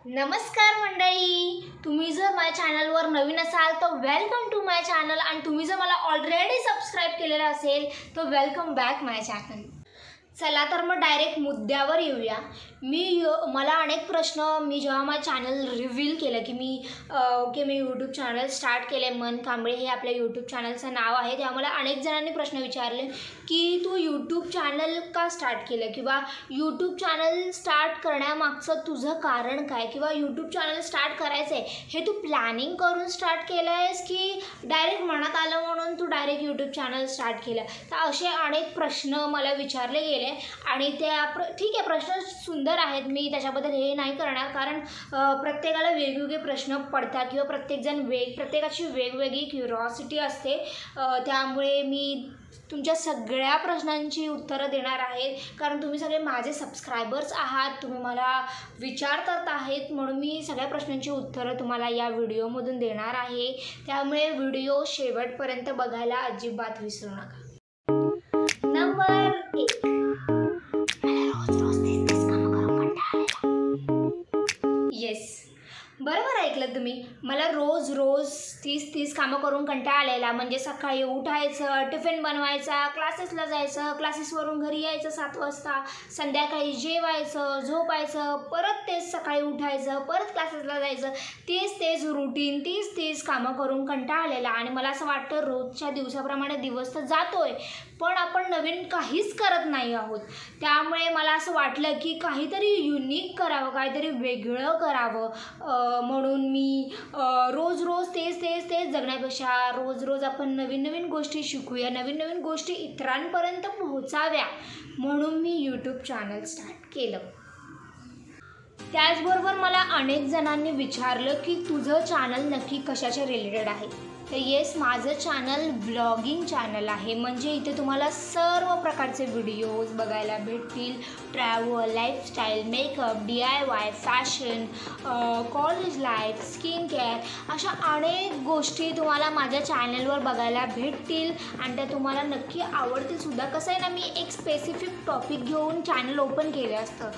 नमस्कार मंडळी, तुम्ही जर माझ्या चॅनलवर नवीन असाल तर वेलकम टू माय चॅनल आणि तुम्ही जर मला ऑलरेडी सबस्क्राईब केलेलं असेल तर वेलकम बॅक माय चॅनल। चला तर मग डायरेक्ट मुद्द्यावर येऊया। मला अनेक प्रश्न मी जेव्हा माझं चॅनल रिव्हील केलं की मी यूट्यूब चॅनल स्टार्ट केले, मन कांबळे हे आपल्या यूट्यूब चॅनलचं नाव आहे, तेव्हा मला अनेक जणांनी प्रश्न विचारले की तू यूट्यूब चॅनल का स्टार्ट केलं किंवा यूट्यूब चॅनल स्टार्ट करण्यामागचं तुझं कारण काय किंवा यूट्यूब चॅनल स्टार्ट करायचं आहे हे तू प्लॅनिंग करून स्टार्ट केलं आहेस की डायरेक्ट मनात आलं म्हणून तू डायरेक्ट यूट्यूब चॅनल स्टार्ट केलं। तर असे अनेक प्रश्न मला विचारले गेले आणि त्या ठीक आहे, प्रश्न सुंदर आहेत, मी त्याच्याबद्दल हे नाही करणार कारण प्रत्येकाला वेगवेगळे प्रश्न पडतात किंवा प्रत्येकाची वेगवेगळी क्युरिओसिटी असते, त्यामुळे मी तुमच्या सगळ्या प्रश्नांची उत्तरं देणार आहे कारण तुम्ही सगळे माझे सबस्क्रायबर्स आहात, तुम्ही मला विचारत आहेत म्हणून मी सगळ्या प्रश्नांची उत्तरं तुम्हाला या व्हिडिओमधून देणार आहे। त्यामुळे व्हिडिओ शेवटपर्यंत बघायला अजिबात विसरू नका। नंबर 1, येस, बरोबर ऐकलं तुम्ही, मला रोज 30 कामं करून कंटाळा आलेला। म्हणजे सकाळी उठायचं, टिफिन बनवायचा, क्लासेसला जायचं, क्लासेसवरून घरी यायचं 7 वाजता, संध्याकाळी जेवायचं, झोपायचं, परत तेच सकाळी उठायचं, परत क्लासेसला जायचं, तेच रुटीन, 30 कामं करून कंटाळा आलेला। आणि मला असं वाटतं रोजच्या दिवसाप्रमाणे दिवस तर जातोय पण आपण नवीन काहीच करत नाही आहोत। त्यामुळे मला असं वाटलं की काहीतरी युनिक करावं, काहीतरी वेगळं करावं, म्हणून मी रोज तेच जगण्यापेक्षा रोज आपण नवीन गोष्टी शिकूया, नवीन गोष्टी इतरांपर्यंत पोहोचाव्या म्हणून मी यूट्यूब चॅनल स्टार्ट केलं। त्याचबरोबर मला अनेक जणांनी विचारलं की तुझं चॅनल नक्की कशाच्या रिलेटेड आहे। तर येस, माझं चॅनल व्लॉगिंग चॅनल आहे, म्हणजे इथे तुम्हाला सर्व प्रकारचे व्हिडिओज बघायला भेटतील, travel, lifestyle, makeup, DIY, fashion, college life, skin care, अशा अनेक गोष्टी तुम्हाला माझ्या चॅनलवर बघायला भेटतील आणि त्या तुम्हाला नक्की आवडतील सुद्धा। कसं आहे ना, मी एक स्पेसिफिक टॉपिक घेऊन चॅनल ओपन केलं असतं,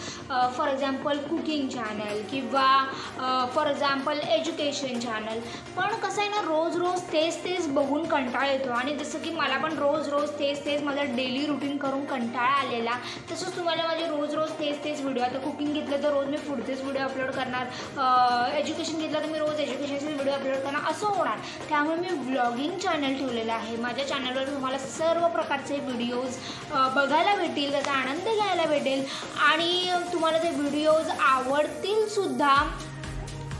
फॉर एक्झाम्पल कुकिंग चॅनल किंवा फॉर एक्झाम्पल एज्युकेशन चॅनल, पण कसं आहे ना, रोज तेच बघून कंटाळा येतो आणि जसं की मला पण रोज तेच माझं डेली रुटीन करून कंटाळा आलेला, तसंच तुम्हाला माझे रोज तेच व्हिडिओ, आता कुकिंग घेतलं तर रोज मी फूडचेच व्हिडिओ अपलोड करणार, एज्युकेशन घेतलं तर मी रोज एज्युकेशनचे व्हिडिओ अपलोड करणार, असं होणार। त्यामुळे मी व्लॉगिंग चॅनल ठेवलेलं आहे। माझ्या चॅनलवर तुम्हाला सर्व प्रकारचे व्हिडिओज बघायला भेटतील, त्याचा आनंद घ्यायला भेटेल आणि तुम्हाला ते व्हिडिओज आवडतील सुद्धा।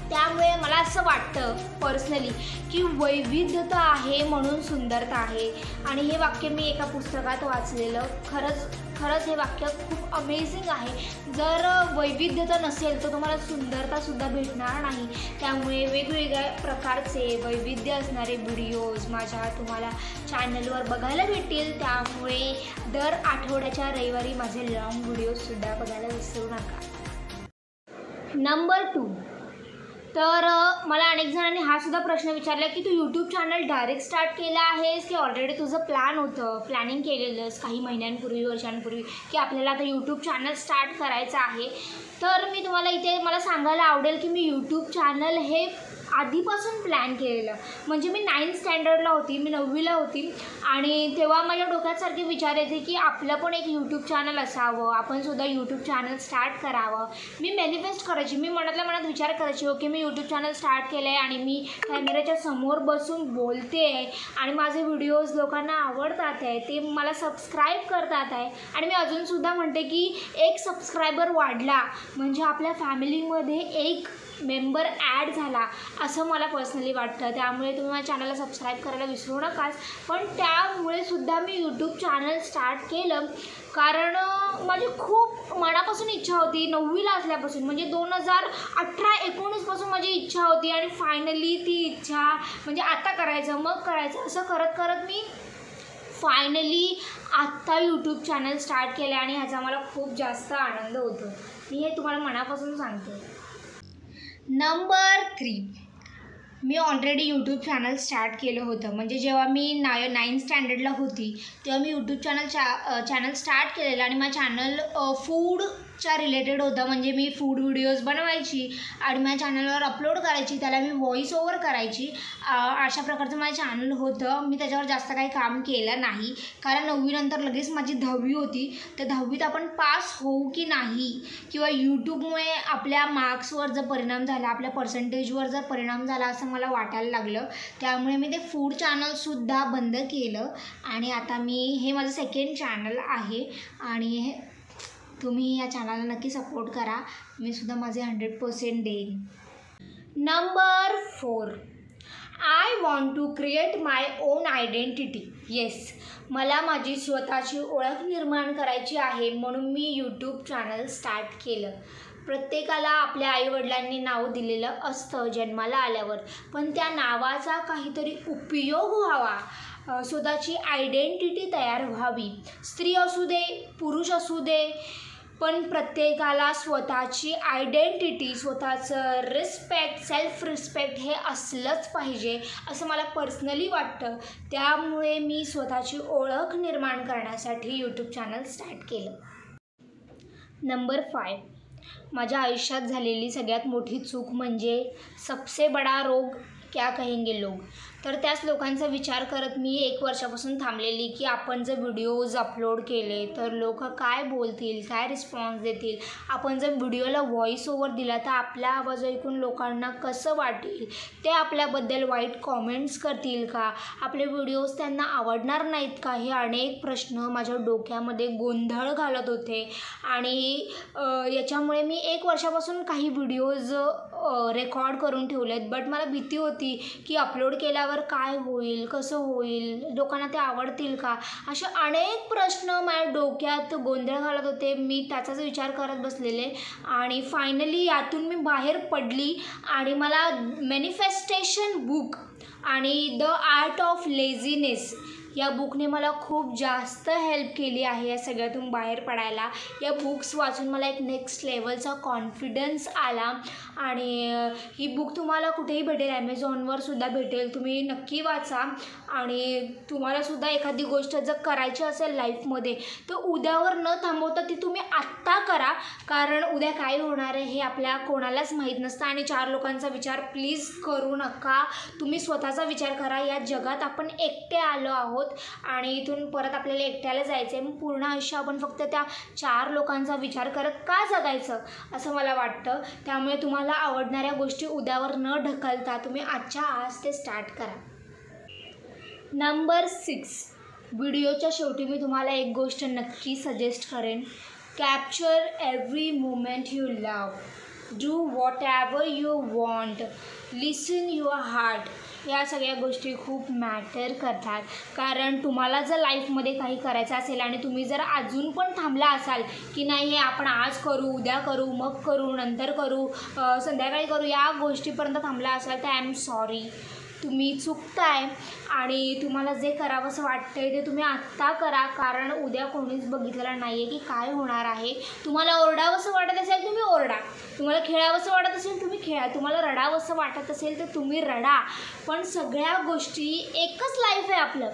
त्यामुळे मला असं वाटतं पर्सनली की वैविध्यता आहे म्हणून सुंदरता आहे आणि हे वाक्य मी एका पुस्तकात वाचलेलं, खरंच हे वाक्य खूप अमेझिंग आहे। जर वैविध्यता नसेल तर तुम्हाला सुंदरतासुद्धा भेटणार नाही। त्यामुळे वेगवेगळ्या प्रकारचे वैविध्य असणारे व्हिडिओज माझ्या तुम्हाला चॅनलवर बघायला भेटतील, त्यामुळे दर आठवड्याच्या रविवारी माझे लॉंग व्हिडिओजसुद्धा बघायला विसरू नका। नंबर 2, तर मला अनेक जणांनी हा सुद्धा प्रश्न विचारला की तू यूट्यूब चॅनल डायरेक्ट स्टार्ट केलं आहेस की ऑलरेडी तुझं प्लॅनिंग केलेलंस काही महिन्यांपूर्वी, वर्षांपूर्वी की आपल्याला आता यूट्यूब चॅनल स्टार्ट करायचं आहे। तर मी तुम्हाला इथे मला सांगायला आवडेल की मी यूट्यूब चॅनल हे आधीपासून प्लॅन केलेलं, म्हणजे मी 9th स्टँडर्डला होती, मी 9वीला होती आणि तेव्हा माझ्या डोक्यात सारखे विचार यायचे की आपलं पण एक यूट्यूब चॅनल असावं, आपण सुद्धा यूट्यूब चॅनल स्टार्ट करावं। मी मॅनिफेस्ट करायची, मी मनात विचार करायची, ओके मी यूट्यूब चॅनल स्टार्ट केलं आहे आणि मी कॅमेऱ्याच्या समोर बसून बोलते आहे आणि माझे व्हिडिओज लोकांना आवडतात आहे, ते मला सबस्क्राईब करतात आहे आणि मी अजूनसुद्धा म्हणते की एक सबस्क्रायबर वाढला म्हणजे आपल्या फॅमिलीमध्ये एक मेंबर ॲड झाला असं मला पर्सनली वाटतं। त्यामुळे तुम्ही माझ्या चॅनलला सबस्क्राईब करायला विसरू नकाच। पण त्यामुळे सुद्धा मी यूट्यूब चॅनल स्टार्ट केलं कारण माझी खूप मनापासून इच्छा होती, 9वीला असल्यापासून, म्हणजे 2018-19 पासून माझी इच्छा होती आणि फायनली ती इच्छा म्हणजे आता करायचं मग करायचं असं करत मी फायनली आत्ता यूट्यूब चॅनल स्टार्ट केलं आणि ह्याचा मला खूप जास्त आनंद होतो, मी हे तुम्हाला मनापासून सांगते। नंबर 3, मी ऑलरेडी यूट्यूब चॅनल स्टार्ट केलं होतं, म्हणजे जेव्हा मी 9th स्टँडर्डला होती तेव्हा मी यूट्यूब चॅनल स्टार्ट केलेलं आणि माझं चॅनल फूड च्या रिलेटेड होतं. म्हणजे मी फूड व्हिडिओज बनवायची आणि माझ्या चॅनलवर अपलोड करायची, त्याला मी व्हॉइस ओव्हर करायची. अशा प्रकारचं माझं चॅनल होतं. मी त्याच्यावर जास्त काही काम केलं नाही, कारण 9वी नंतर लगेच माझी 10वी होती. तर 10वीत आपण पास होऊ की नाही, किंवा यूट्यूबमुळे आपल्या मार्क्सवर जर परिणाम झाला, आपल्या पर्सेंटेजवर जर परिणाम झाला असं मला वाटायला लागलं. त्यामुळे मी ते फूड चॅनलसुद्धा बंद केलं आणि आता हे माझं सेकंड चॅनल आहे आणि तुम्ही या चॅनलला नक्की सपोर्ट करा. मी सुद्धा माझे 100% देईन. Number 4, I want to create my own identity. Yes, मला माझी स्वतःची ओळख निर्माण करायची आहे, म्हणून मी यूट्यूब चॅनल स्टार्ट केलं. प्रत्येकाला आपल्या आईवडिलांनी नाव दिलेलं असतं जन्माला आल्यावर, पण त्या नावाचा काहीतरी उपयोग व्हावा, स्वतःची आयडेंटिटी तयार व्हावी. स्त्री असू दे, पुरुष असू दे, पण प्रत्येकाला स्वतःची आयडेंटिटी, स्वतःचं रिस्पेक्ट, सेल्फ रिस्पेक्ट हे असलंच पाहिजे असं मला पर्सनली वाटतं. त्यामुळे मी स्वतःची ओळख निर्माण करण्यासाठी यूट्यूब चॅनल स्टार्ट केलं. नंबर 5, माझ्या आयुष्यात झालेली सगळ्यात मोठी चूक म्हणजे सबसे बडा रोग क्या कहेंगे लोग. तर त्याच लोकांचा विचार करत मी 1 वर्षापासून थांबलेली की आपण जर व्हिडिओज अपलोड केले तर लोक काय बोलतील, काय रिस्पॉन्स देतील. आपण जर व्हिडिओला व्हॉइस ओव्हर दिला तर आपला आवाज ऐकून लोकांना कसं वाटेल, ते आपल्याबद्दल वाईट कॉमेंट्स करतील का, आपले व्हिडिओज त्यांना आवडणार नाहीत का, हे अनेक प्रश्न माझ्या डोक्यामध्ये गोंधळ घालत होते. आणि याच्यामुळे मी 1 वर्षापासून काही व्हिडिओज रेकॉर्ड करून ठेवलेत. बट मला भीती होती की अपलोड केल्यावर काय होईल, कसं होईल, लोकांना ते आवडतील का, असे अनेक प्रश्न माझ्या डोक्यात गोंधळ घालत होते. मी त्याचाच विचार करत बसलेले आणि फायनली यातून मी बाहेर पडली आणि मला मॅनिफेस्टेशन बुक आणि द आर्ट ऑफ लेझीनेस या बुकने मला खूप जास्त हेल्प केली आहे या सगळ्यातून बाहेर पडायला. या बुक्स वाचून मला एक नेक्स्ट लेवलचा कॉन्फिडन्स आला आणि ही बुक तुम्हाला कुठेही भेटेल, ॲमेझॉनवर सुद्धा भेटेल. तुम्ही नक्की वाचा आणि तुम्हालासुद्धा एखादी गोष्ट जर करायची असेल लाईफमध्ये तर उद्यावर न थांबवता ती तुम्ही आत्ता करा, कारण उद्या काय होणार आहे हे आपल्या कोणालाच माहीत नसतं. आणि 4 लोकांचा विचार प्लीज करू नका, तुम्ही स्वतःचा विचार करा. या जगात आपण एकटे आलो आहोत आणि इथून परत आपल्याला एकट्याला जायचं आहे. मग पूर्ण आयुष्य आपण फक्त त्या 4 लोकांचा विचार करत का जगायचं असं मला वाटतं. त्यामुळे तुम्हाला आवडणाऱ्या गोष्टी उद्यावर न ढकलता तुम्ही आजच्या आज ते स्टार्ट करा. नंबर 6, व्हिडिओच्या शेवटी मी तुम्हाला एक गोष्ट नक्की सजेस्ट करेन. Capture every moment you love, do what ever you want, listen your heart. या सगळ्या गोष्टी खूप मॅटर करतात, कारण तुम्हाला जर लाईफमध्ये काही करायचं असेल आणि तुम्ही जर अजून पण थांबला असाल की नाही हे आपण आज करू, उद्या करू, मग करू, नंतर करू, संध्याकाळी करू, या गोष्टीपर्यंत थांबला असाल तर आय एम सॉरी, तुम्ही चुकताय. आणि तुम्हाला जे करावंसं वाटतं आहे ते तुम्ही आत्ता करा, कारण उद्या कोणीच बघितलेलं नाही आहे की काय होणार आहे. तुम्हाला ओरडावंसं वाटत असेल तुम्ही ओरडा, तुम्हाला खेळावंसं वाटत असेल तुम्ही खेळा, तुम्हाला रडावंसं वाटत असेल तर तुम्ही रडा. पण सगळ्या गोष्टी, एकच लाईफ आहे आपलं,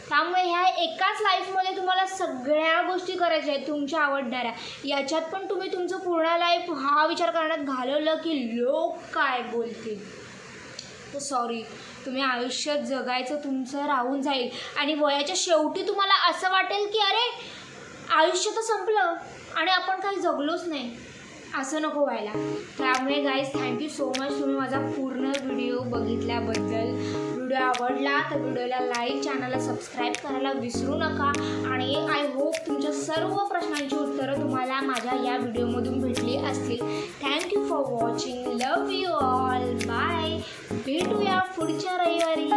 त्यामुळे ह्या एकाच लाईफमध्ये तुम्हाला सगळ्या गोष्टी करायच्या आहेत तुमच्या आवडणाऱ्या. याच्यात पण तुम्ही तुमचं पूर्ण लाईफ हा विचार करण्यात घालवलं की लोक काय बोलतील तर सॉरी, तुम्ही आयुष्य जगायचं तुमचं राहून जाईल आणि वयाच्या शेवटी तुम्हाला असं वाटेल की अरे आयुष्य तर संपलं आणि आपण काही जगलोच नाही. असं नको व्हायला. त्यामुळे गाईज थँक्यू सो मच तुम्ही माझा पूर्ण व्हिडिओ बघितल्याबद्दल. व्हिडिओ आवडला तर व्हिडिओला लाईक, चॅनलला सबस्क्राईब करायला विसरू नका आणि आय होप तुमच्या सर्व प्रश्नांची उत्तरं तुम्हाला माझ्या या व्हिडिओमधून भेटली असतील. Thank you for watching. Love you all. Bye. भेटूया पुढच्या रविवारी.